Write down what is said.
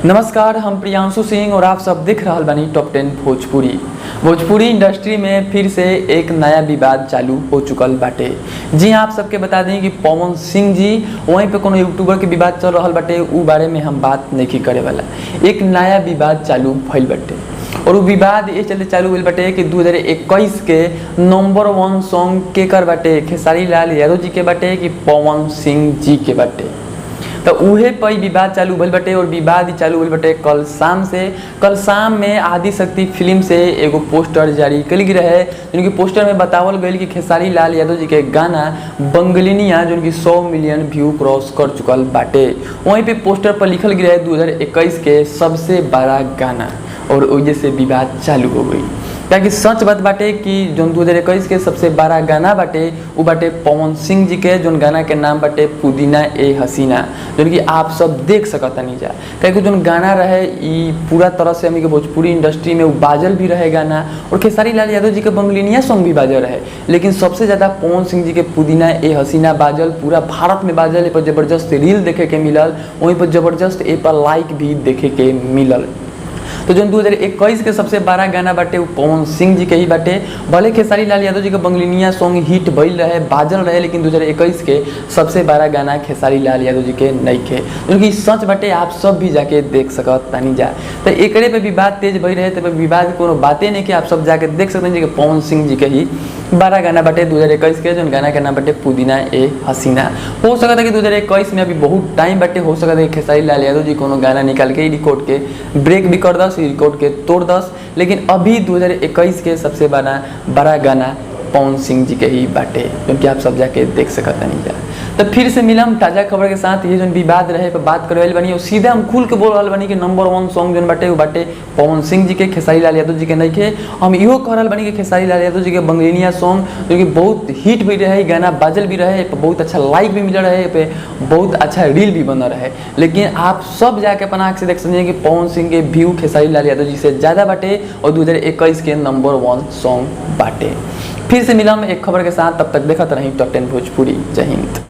नमस्कार, हम प्रियांशु सिंह और आप सब देख रहल बानी टॉप 10 भोजपुरी इंडस्ट्री में फिर से एक नया विवाद चालू हो चुकल बाटे। जी आप सबके बता दें कि पवन सिंह जी वहीं पे कोनो यूट्यूबर के विवाद चल रहल बाटे, उ बारे में हम बात नहीं करे वाला। एक नया विवाद चालू भइल बाटे और वो विवाद ये चलते चालू भइल बाटे कि 2021 के नंबर 1 सॉन्ग केकर बाटे, खेसारी लाल यादव जी के बाटे कि पवन सिंह जी के बाटे। तो उहे पर विवाद चालू भइल बाटे और विवाद ही चालू भइल बाटे कल शाम में आदिशक्ति फिल्म से एगो पोस्टर जारी कल गई रहे, जिनकी पोस्टर में बतावल गई कि खेसारी लाल यादव जी के गाना बंगलिनिया जो कि 100 मिलियन व्यू क्रॉस कर चुकल बाटे। वहीं पे पोस्टर पर लिखल गई रहे 2021 के सबसे बड़ा गाना, और वजह से विवाद चालू हो गई। ताकि सच बात बाटे कि जो 2021 के सबसे बड़ा गाना बाटे वो बाटे पवन सिंह जी के, जो गाना के नाम बाटे पुदीना ए हसीना, जो कि आप सब देख सकतनी जा। क्योंकि जो गाना रहे ये पूरा तरह से हमें के भोजपुरी इंडस्ट्री में बाजल भी रहे गाना, और खेसारी लाल यादव जी के बंगलिनिया सॉन्ग भी बाजल रहे, लेकिन सबसे ज़्यादा पवन सिंह जी के पुदीना ए हसीना बाजल, पूरा भारत में बाजल। ए पर जबरदस्त रील देखे के मिलल, वहीं पर जबरदस्त ए पर लाइक भी देखे के मिलल। तो जो 2021 के सबसे बड़ा गाना बाटे वो पवन सिंह जी के ही बाटे। भले खेसारी लाल यादव जी के बंगलिनिया सॉन्ग हिट भइल रहे, बाजल रहे, लेकिन 2021 के सबसे बड़ा गाना खेसारी लाल यादव जी के नहीं खे, क्योंकि सच बाटे। आप सब भी जाके देख सकत तानी जा। तो एकरे पे विवाद तेज भई रहे, तो विवाद कोनो बातें नहीं कि आप सब जाके देख सकते हैं कि पवन सिंह जी के ही बड़ा गाना बाटे 2021 के, जो गाना के नाम बाटे पुदीना ए हसीना। हो सकता है कि 2021 में अभी बहुत टाइम बाटे, हो सकता है कि खेसारी लाल यादव जी कोनो गाना निकाल के रिकॉर्ड के ब्रेक भी कर दस, रिकॉर्ड के तोड़ दस, लेकिन अभी 2021 के सबसे बड़ा गाना पवन सिंह जी के ही बाटे, क्योंकि आप सब जाके देख सकता नहीं जा। तो फिर से मिलम ताज़ा खबर के साथ। ये जो विवाद रहे पर बात करे बनी, और सीधे हम खुल के बोल रहा बनी कि नंबर 1 सॉन्ग जो बाटे वो बाटे पवन सिंह जी के, खेसारी लाल यादव जी के नहीं खे। हम इहो कह रहा बनी कि खेसारी लाल यादव जी के बंगलिनिया सॉन्ग जो कि बहुत हिट भी रहे, गाना बाजल भी रहे, बहुत अच्छा लाइक भी मिल रहे, पे बहुत अच्छा रील भी बना रहे, लेकिन आप सब जाके अपन आँख से देख सकते हैं कि पवन सिंह के व्यू खेसारी लाल यादव जी से ज़्यादा बाटे और 2021 के नंबर 1 सॉन्ग बाटे। फिर से मिलम एक खबर के साथ, तब तक देखते रहिए टॉप 10 भोजपुरी। जय हिंद।